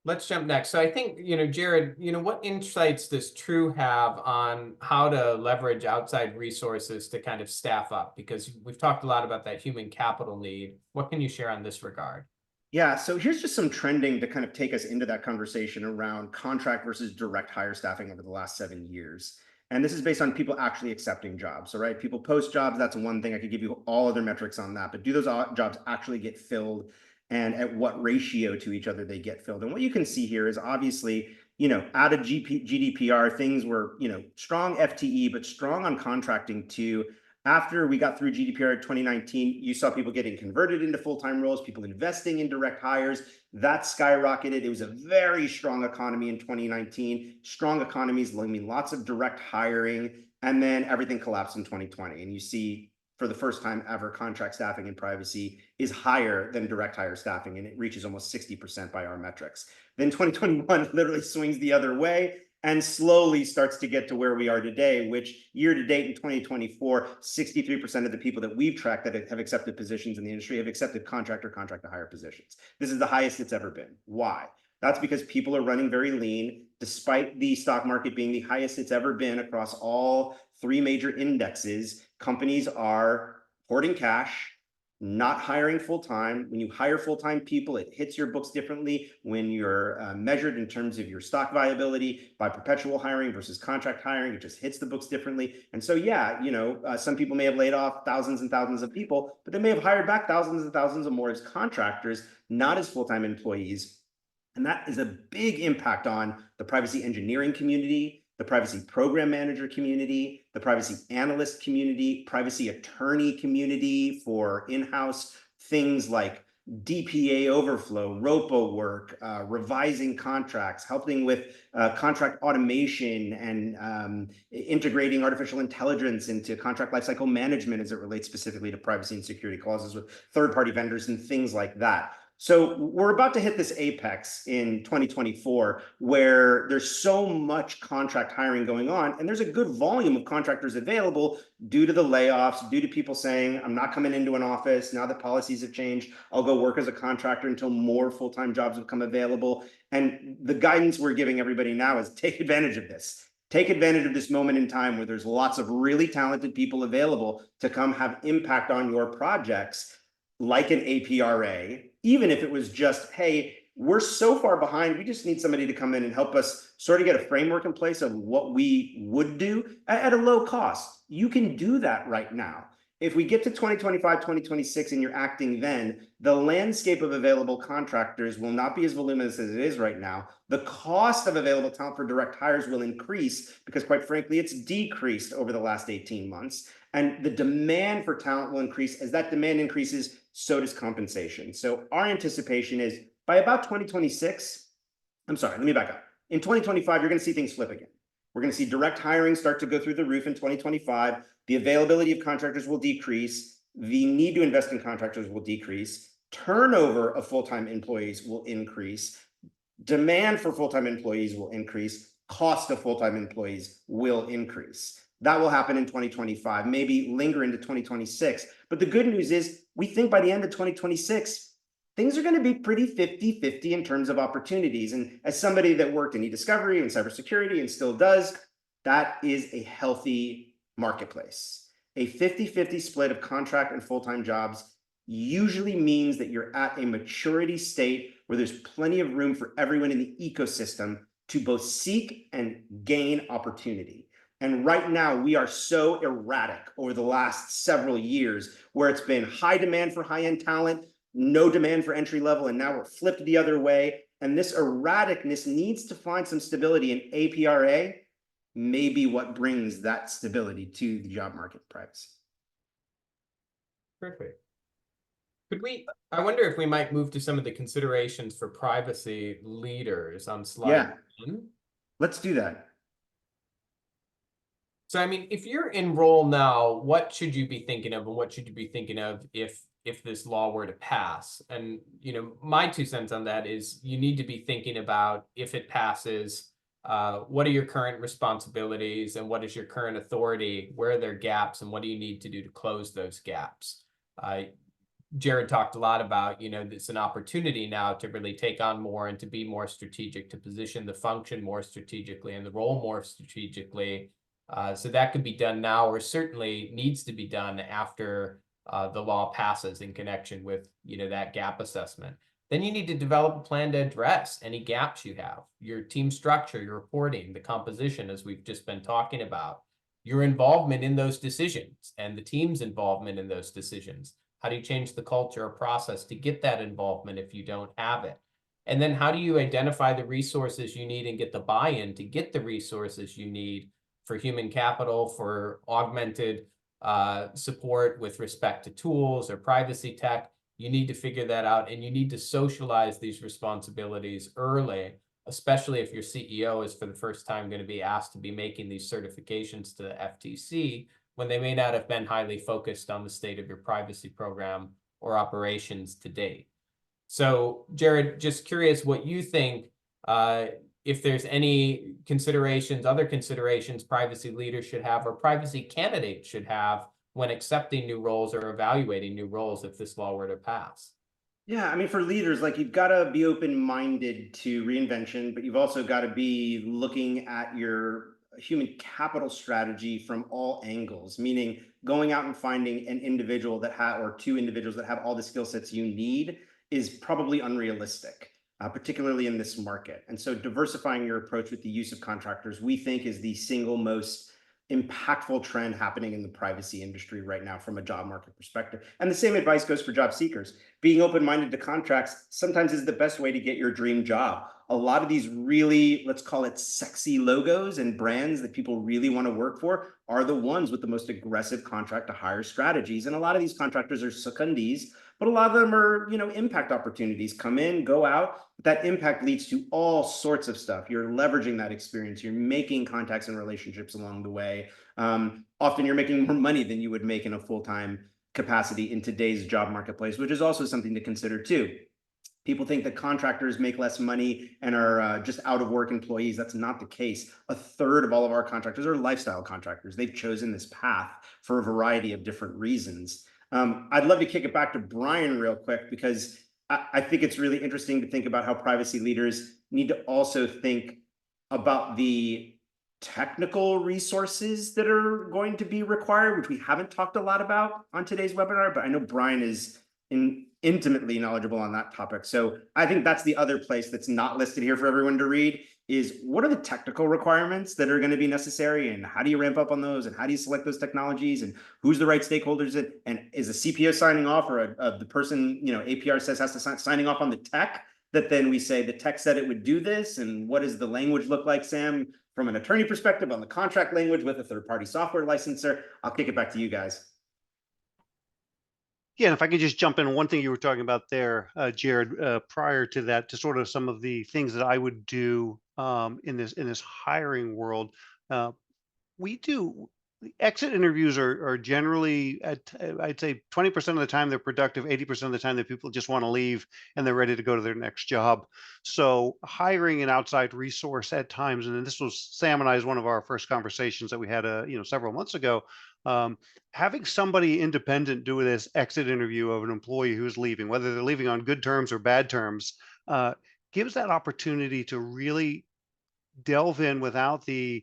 Let's jump next. So I think, Jared, what insights does True have on how to leverage outside resources to kind of staff up? Because we've talked a lot about that human capital need. What can you share on this regard? Yeah, so here's just some trending to kind of take us into that conversation around contract versus direct hire staffing over the last 7 years. And this is based on people actually accepting jobs. So, right, people post jobs, that's one thing. I could give you all other metrics on that, but do those jobs actually get filled? And at what ratio to each other they get filled? And what you can see here is obviously, out of GDPR, things were, strong FTE, but strong on contracting too. After we got through GDPR in 2019, you saw people getting converted into full-time roles, people investing in direct hires. That skyrocketed. It was a very strong economy in 2019. Strong economies mean lots of direct hiring. And then everything collapsed in 2020. And you see, for the first time ever, contract staffing in privacy is higher than direct hire staffing, and it reaches almost 60% by our metrics. Then 2021 literally swings the other way and slowly starts to get to where we are today, which year to date in 2024, 63% of the people that we've tracked that have accepted positions in the industry have accepted contract or contract to hire positions. This is the highest it's ever been. Why? That's because people are running very lean, despite the stock market being the highest it's ever been across all 3 major indexes. Companies are hoarding cash, not hiring full-time. When you hire full-time people, it hits your books differently when you're measured in terms of your stock viability by perpetual hiring versus contract hiring. It just hits the books differently. And so, some people may have laid off thousands and thousands of people, but they may have hired back thousands and thousands of more as contractors, not as full-time employees. And that is a big impact on the privacy engineering community, the privacy program manager community, the privacy analyst community, privacy attorney community for in-house things like DPA overflow, ROPO work, revising contracts, helping with contract automation, and integrating artificial intelligence into contract lifecycle management as it relates specifically to privacy and security clauses with third-party vendors and things like that. So we're about to hit this apex in 2024 where there's so much contract hiring going on, and there's a good volume of contractors available due to the layoffs, due to people saying, I'm not coming into an office. Now that policies have changed, I'll go work as a contractor until more full-time jobs become available. And the guidance we're giving everybody now is take advantage of this. Take advantage of this moment in time where there's lots of really talented people available to come have impact on your projects, like an APRA, even if it was just, hey, we're so far behind, we just need somebody to come in and help us sort of get a framework in place of what we would do at a low cost. You can do that right now. If we get to 2025, 2026, and you're acting then, the landscape of available contractors will not be as voluminous as it is right now. The cost of available talent for direct hires will increase because, quite frankly, it's decreased over the last 18 months. And the demand for talent will increase. As that demand increases, so does compensation. So our anticipation is by about 2026, I'm sorry, let me back up. In 2025, you're going to see things flip again. We're going to see direct hiring start to go through the roof in 2025. The availability of contractors will decrease. The need to invest in contractors will decrease. Turnover of full-time employees will increase. Demand for full-time employees will increase. Cost of full-time employees will increase. That will happen in 2025, maybe linger into 2026. But the good news is we think by the end of 2026, things are going to be pretty 50-50 in terms of opportunities. And as somebody that worked in e-discovery and cybersecurity and still does, that is a healthy marketplace. A 50-50 split of contract and full-time jobs usually means that you're at a maturity state where there's plenty of room for everyone in the ecosystem to both seek and gain opportunity. And right now, we are so erratic over the last several years, where it's been high demand for high-end talent, no demand for entry level, and now we're flipped the other way. And this erraticness needs to find some stability, and APRA may be what brings that stability to the job market privacy. Perfect. I wonder if we might move to some of the considerations for privacy leaders on slide 1. Let's do that. So, I mean, if you're in role now, what should you be thinking of, and what should you be thinking of if this law were to pass? And, you know, my 2 cents on that is you need to be thinking about, if it passes, what are your current responsibilities and what is your current authority? Where are there gaps, and what do you need to do to close those gaps? Jared talked a lot about, you know, it's an opportunity now to really take on more and to be more strategic, to position the function more strategically and the role more strategically. So that could be done now, or certainly needs to be done after the law passes, in connection with, you know, that gap assessment. Then you need to develop a plan to address any gaps you have, your team structure, your reporting, the composition, as we've just been talking about, your involvement in those decisions and the team's involvement in those decisions. How do you change the culture or process to get that involvement if you don't have it? And then how do you identify the resources you need and get the buy-in to get the resources you need for human capital, for augmented support with respect to tools or privacy tech? You need to figure that out, and you need to socialize these responsibilities early, especially if your CEO is for the first time going to be asked to be making these certifications to the FTC, when they may not have been highly focused on the state of your privacy program or operations to date. So, Jared, just curious what you think, if there's any considerations, other considerations privacy leaders should have, or privacy candidates should have, when accepting new roles or evaluating new roles if this law were to pass. Yeah, I mean, for leaders, like, you've got to be open-minded to reinvention, but you've also got to be looking at your human capital strategy from all angles, meaning going out and finding an individual that or 2 individuals that have all the skill sets you need is probably unrealistic, particularly in this market. And so diversifying your approach with the use of contractors, we think, is the single most impactful trend happening in the privacy industry right now from a job market perspective. And the same advice goes for job seekers. Being open-minded to contracts sometimes is the best way to get your dream job. A lot of these really, let's call it, sexy logos and brands that people really want to work for are the ones with the most aggressive contract to hire strategies. And a lot of these contractors are secondees, but a lot of them are, you know, impact opportunities. Come in, go out. That impact leads to all sorts of stuff. You're leveraging that experience. You're making contacts and relationships along the way. Often you're making more money than you would make in a full-time capacity in today's job marketplace, which is also something to consider too. People think that contractors make less money and are just out of work employees. That's not the case. A third of all of our contractors are lifestyle contractors. They've chosen this path for a variety of different reasons. I'd love to kick it back to Brian real quick, because I think it's really interesting to think about how privacy leaders need to also think about the technical resources that are going to be required, which we haven't talked a lot about on today's webinar, but I know Brian is intimately knowledgeable on that topic. So I think that's the other place that's not listed here for everyone to read, is what are the technical requirements that are going to be necessary, and how do you ramp up on those, and how do you select those technologies, and who's the right stakeholders, and is a CPO signing off, or the person, you know, APR says has to signing off on the tech, that then we say the tech said it would do this, and what does the language look like, Sam, from an attorney perspective on the contract language with a third-party software licensor? I'll kick it back to you guys. Yeah, and if I could just jump in, one thing you were talking about there, Jared, prior to that, to sort of some of the things that I would do in this hiring world. We do exit interviews are generally at, I'd say 20% of the time they're productive, 80% of the time that people just want to leave and they're ready to go to their next job. So hiring an outside resource at times, and this was Sam and I's one of our first conversations that we had several months ago. Having somebody independent do this exit interview of an employee who's leaving, whether they're leaving on good terms or bad terms, gives that opportunity to really delve in without the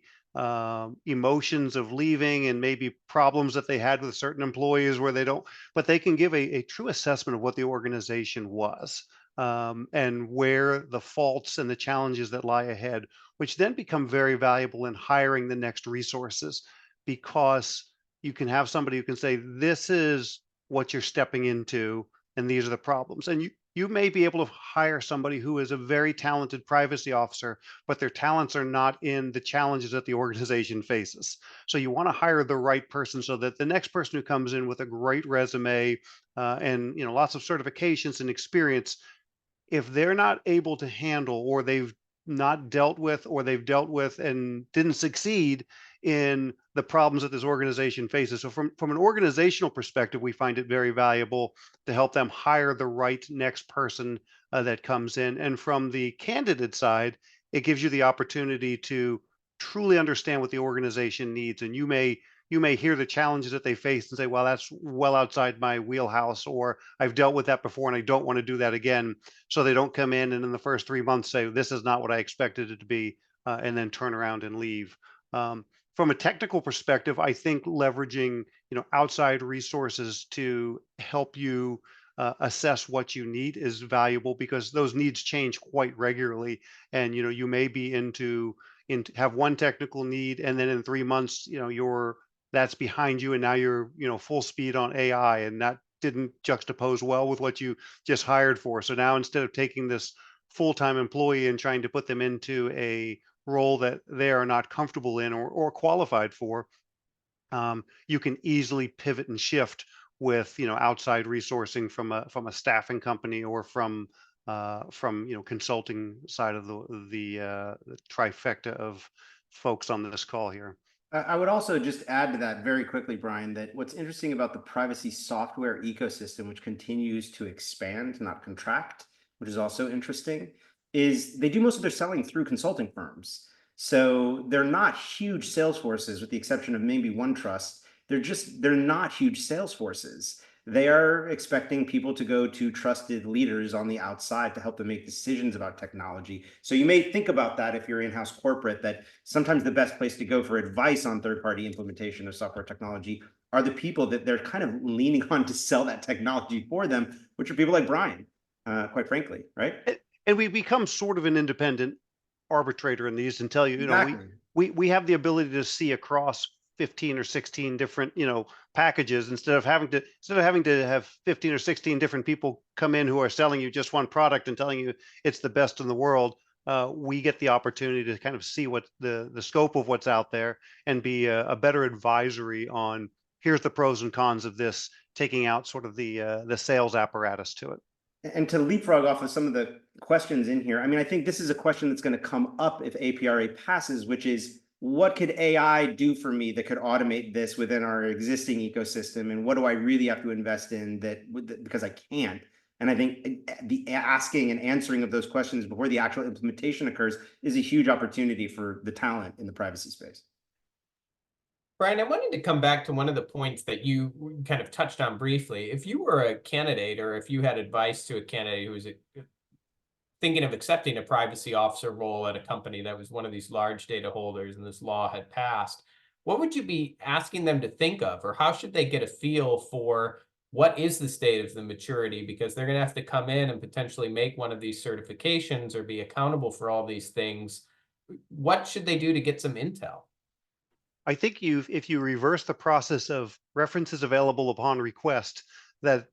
emotions of leaving and maybe problems that they had with certain employees where they don't, but they can give a true assessment of what the organization was. and where the faults and the challenges that lie ahead, which then become very valuable in hiring the next resources, because you can have somebody who can say, this is what you're stepping into, and these are the problems. And you may be able to hire somebody who is a very talented privacy officer, but their talents are not in the challenges that the organization faces. So you want to hire the right person so that the next person who comes in with a great resume, and lots of certifications and experience, if they're not able to handle, or they've not dealt with, or they've dealt with and didn't succeed in the problems that this organization faces. So from an organizational perspective, we find it very valuable to help them hire the right next person that comes in. And from the candidate side, it gives you the opportunity to truly understand what the organization needs. And you may hear the challenges that they face and say, well, that's well outside my wheelhouse, or I've dealt with that before and I don't want to do that again. So they don't come in and in the first 3 months say, this is not what I expected it to be, and then turn around and leave. From a technical perspective, I think leveraging outside resources to help you assess what you need is valuable, because those needs change quite regularly. And you may be into have one technical need, and then in 3 months that's behind you, and now you're full speed on AI, and that didn't juxtapose well with what you just hired for. So now, instead of taking this full-time employee and trying to put them into a role that they are not comfortable in, or qualified for, you can easily pivot and shift with outside resourcing from a staffing company, or from consulting side of the trifecta of folks on this call here. I would also just add to that very quickly, Brian, that what's interesting about the privacy software ecosystem, which continues to expand, not contract, which is also interesting, is they do most of their selling through consulting firms. So they're not huge sales forces, with the exception of maybe OneTrust. They're not huge sales forces. They are expecting people to go to trusted leaders on the outside to help them make decisions about technology. So you may think about that if you're in-house corporate, that sometimes the best place to go for advice on third-party implementation of software technology are the people that they're kind of leaning on to sell that technology for them, which are people like Brian, quite frankly, right? And we become sort of an independent arbitrator in these, and tell you, Exactly. we have the ability to see across 15 or 16 different packages, instead of having to have 15 or 16 different people come in who are selling you just one product and telling you it's the best in the world. We get the opportunity to kind of see what the scope of what's out there, and be a better advisory on, here's the pros and cons of this, taking out sort of the sales apparatus to it. And to leapfrog off of some of the questions in here, I mean, I think this is a question that's going to come up if APRA passes, which is, what could AI do for me that could automate this within our existing ecosystem? And what do I really have to invest in because I can't? And I think the asking and answering of those questions before the actual implementation occurs is a huge opportunity for the talent in the privacy space. Brian, I wanted to come back to one of the points that you kind of touched on briefly. If you were a candidate, or if you had advice to a candidate who was thinking of accepting a privacy officer role at a company that was one of these large data holders and this law had passed, what would you be asking them to think of, or how should they get a feel for what is the state of the maturity? Because they're going to have to come in and potentially make one of these certifications or be accountable for all these things. What should they do to get some intel? I think if you reverse the process of references available upon request, that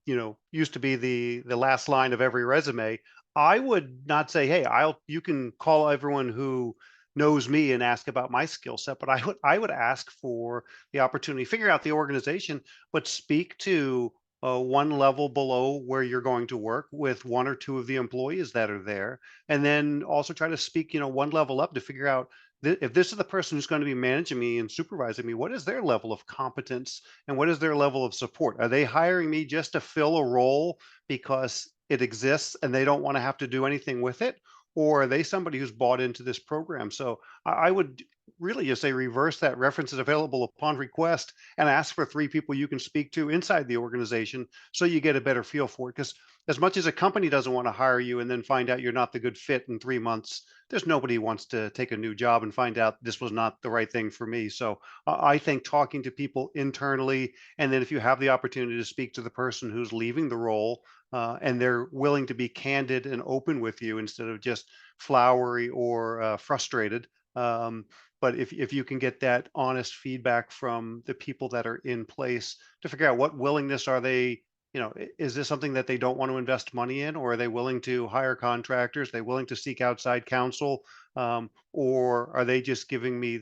used to be the last line of every resume, I would not say, hey, you can call everyone who knows me and ask about my skill set, but I would ask for the opportunity, figure out the organization, but speak to one level below where you're going to work with one or two of the employees that are there, and then also try to speak one level up to figure out, if this is the person who's going to be managing me and supervising me, what is their level of competence and what is their level of support? Are they hiring me just to fill a role because it exists and they don't want to have to do anything with it? Or are they somebody who's bought into this program? So I would really just say, reverse that references available upon request, and ask for 3 people you can speak to inside the organization, so you get a better feel for it. Because as much as a company doesn't want to hire you and then find out you're not the good fit in 3 months, there's nobody who wants to take a new job and find out this was not the right thing for me. So I think talking to people internally, and then if you have the opportunity to speak to the person who's leaving the role, and they're willing to be candid and open with you instead of just flowery or frustrated. But if you can get that honest feedback from the people that are in place to figure out what willingness are they, is this something that they don't want to invest money in, or are they willing to hire contractors? Are they willing to seek outside counsel? Or are they just giving me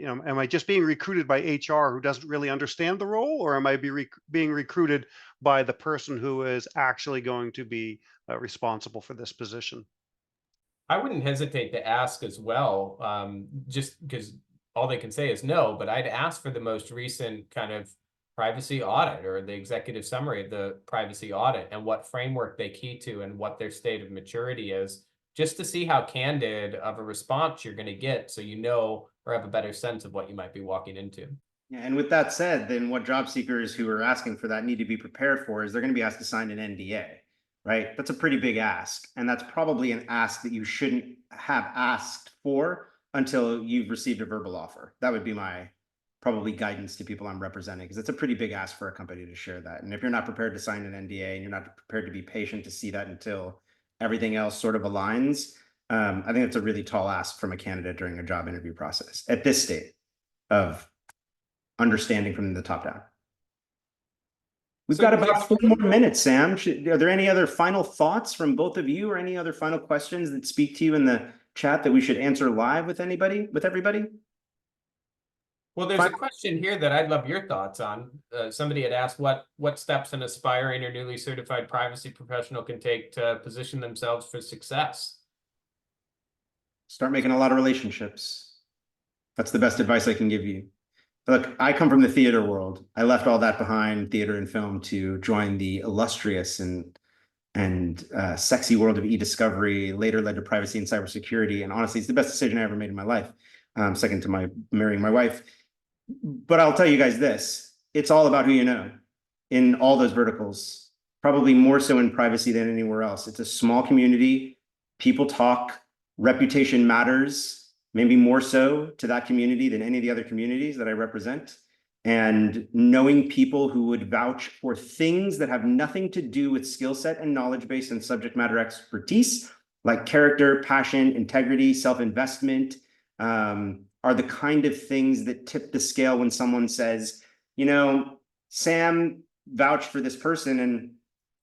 am I just being recruited by HR who doesn't really understand the role, or am I being recruited by the person who is actually going to be responsible for this position? I wouldn't hesitate to ask as well, just because all they can say is no, but I'd ask for the most recent kind of privacy audit or the executive summary of the privacy audit and what framework they key to and what their state of maturity is, just to see how candid of a response you're going to get so you know or have a better sense of what you might be walking into. Yeah, and with that said, then what job seekers who are asking for that need to be prepared for is they're going to be asked to sign an NDA, right? That's a pretty big ask. And that's probably an ask that you shouldn't have asked for until you've received a verbal offer. That would be my probably guidance to people I'm representing, because it's a pretty big ask for a company to share that. And if you're not prepared to sign an NDA and you're not prepared to be patient to see that until everything else sort of aligns, I think it's a really tall ask from a candidate during a job interview process at this state of understanding from the top down. We've got about 4 more minutes, Sam. Are there any other final thoughts from both of you, or any other final questions that speak to you in the chat that we should answer live with everybody? Well, there's a question here that I'd love your thoughts on. Somebody had asked what steps an aspiring or newly certified privacy professional can take to position themselves for success. Start making a lot of relationships. That's the best advice I can give you. Look, I come from the theater world. I left all that behind, theater and film, to join the illustrious and sexy world of e-discovery, later led to privacy and cybersecurity. And honestly, it's the best decision I ever made in my life, second to marrying my wife. But I'll tell you guys this, it's all about who you know in all those verticals, probably more so in privacy than anywhere else. It's a small community. People talk, reputation matters, maybe more so to that community than any of the other communities that I represent. And knowing people who would vouch for things that have nothing to do with skill set and knowledge base and subject matter expertise, like character, passion, integrity, self-investment, are the kind of things that tip the scale when someone says, Sam vouched for this person, and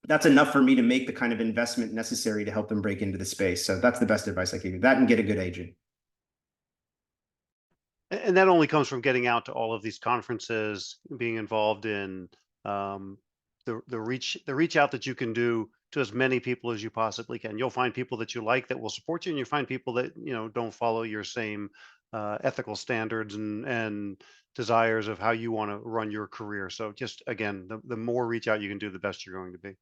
that's enough for me to make the kind of investment necessary to help them break into the space. So that's the best advice I give you. That and get a good agent. And that only comes from getting out to all of these conferences, being involved in the reach out that you can do to as many people as you possibly can. You'll find people that you like that will support you, and you find people that don't follow your same ethical standards and desires of how you want to run your career. So just again, the more reach out you can do, the best you're going to be.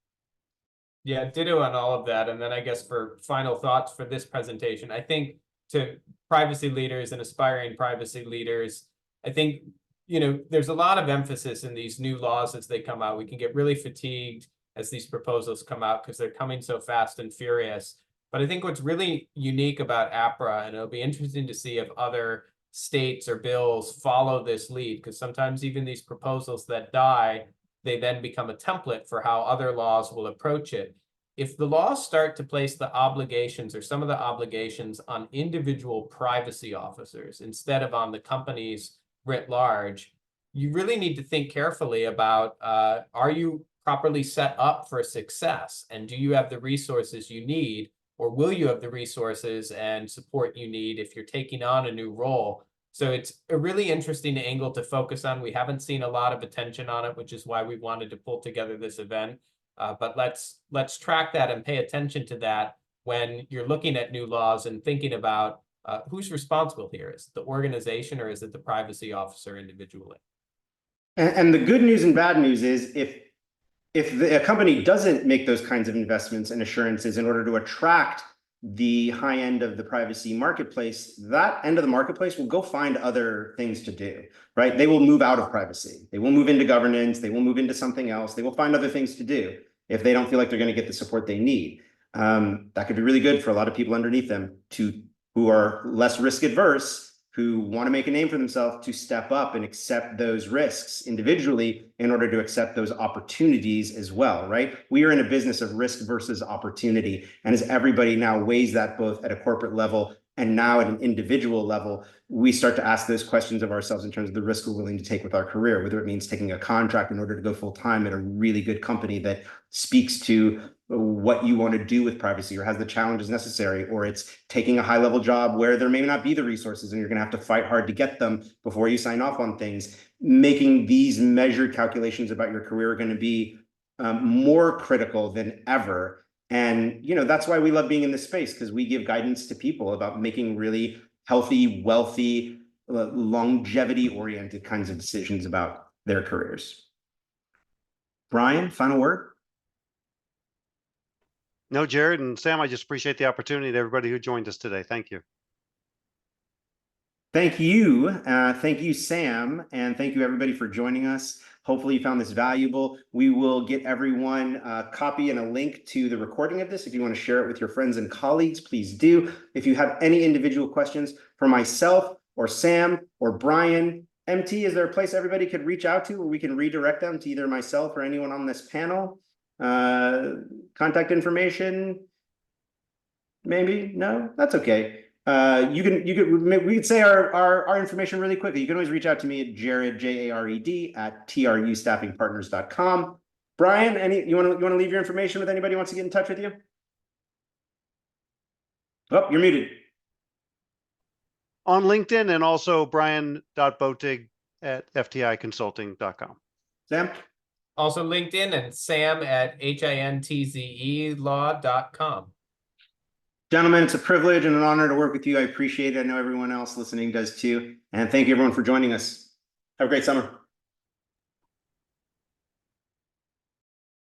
Yeah, ditto on all of that. And then I guess for final thoughts for this presentation, I think to privacy leaders and aspiring privacy leaders, I think, there's a lot of emphasis in these new laws as they come out. We can get really fatigued as these proposals come out because they're coming so fast and furious. But I think what's really unique about APRA, and it'll be interesting to see if other states or bills follow this lead, because sometimes even these proposals that die, they then become a template for how other laws will approach it. If the laws start to place the obligations or some of the obligations on individual privacy officers instead of on the companies writ large, you really need to think carefully about, are you properly set up for success? And do you have the resources you need, or will you have the resources and support you need if you're taking on a new role? So it's a really interesting angle to focus on. We haven't seen a lot of attention on it, which is why we wanted to pull together this event. But let's track that and pay attention to that when you're looking at new laws and thinking about who's responsible here. Is it the organization, or is it the privacy officer individually? And the good news and bad news is if a company doesn't make those kinds of investments and assurances in order to attract the high end of the privacy marketplace, that end of the marketplace will go find other things to do, right? They will move out of privacy. They will move into governance. They will move into something else. They will find other things to do if they don't feel like they're going to get the support they need. That could be really good for a lot of people underneath them who are less risk adverse, who want to make a name for themselves to step up and accept those risks individually in order to accept those opportunities as well, right? We are in a business of risk versus opportunity. And as everybody now weighs that both at a corporate level and now at an individual level, we start to ask those questions of ourselves in terms of the risk we're willing to take with our career, whether it means taking a contract in order to go full time at a really good company that speaks to what you want to do with privacy or has the challenges necessary, or it's taking a high level job where there may not be the resources and you're going to have to fight hard to get them before you sign off on things. Making these measured calculations about your career are going to be more critical than ever. And, that's why we love being in this space, because we give guidance to people about making really healthy, wealthy, longevity-oriented kinds of decisions about their careers. Brian, final word? No, Jared and Sam, I just appreciate the opportunity to everybody who joined us today. Thank you. Thank you. Thank you, Sam. And thank you, everybody, for joining us. Hopefully you found this valuable. We will get everyone a copy and a link to the recording of this. If you want to share it with your friends and colleagues, please do. If you have any individual questions for myself or Sam or Brian, MT, is there a place everybody could reach out to where we can redirect them to either myself or anyone on this panel? Contact information? Maybe? No? That's okay. We could say our information really quickly. You can always reach out to me at Jared, Jared, at trustaffingpartners.com. Brian, you want to leave your information with anybody who wants to get in touch with you? Oh, you're muted. On LinkedIn, and also brian.botig at fticonsulting.com. Sam? Also LinkedIn and Sam at hintzelaw.com. Gentlemen, it's a privilege and an honor to work with you. I appreciate it. I know everyone else listening does too. And thank you everyone for joining us. Have a great summer.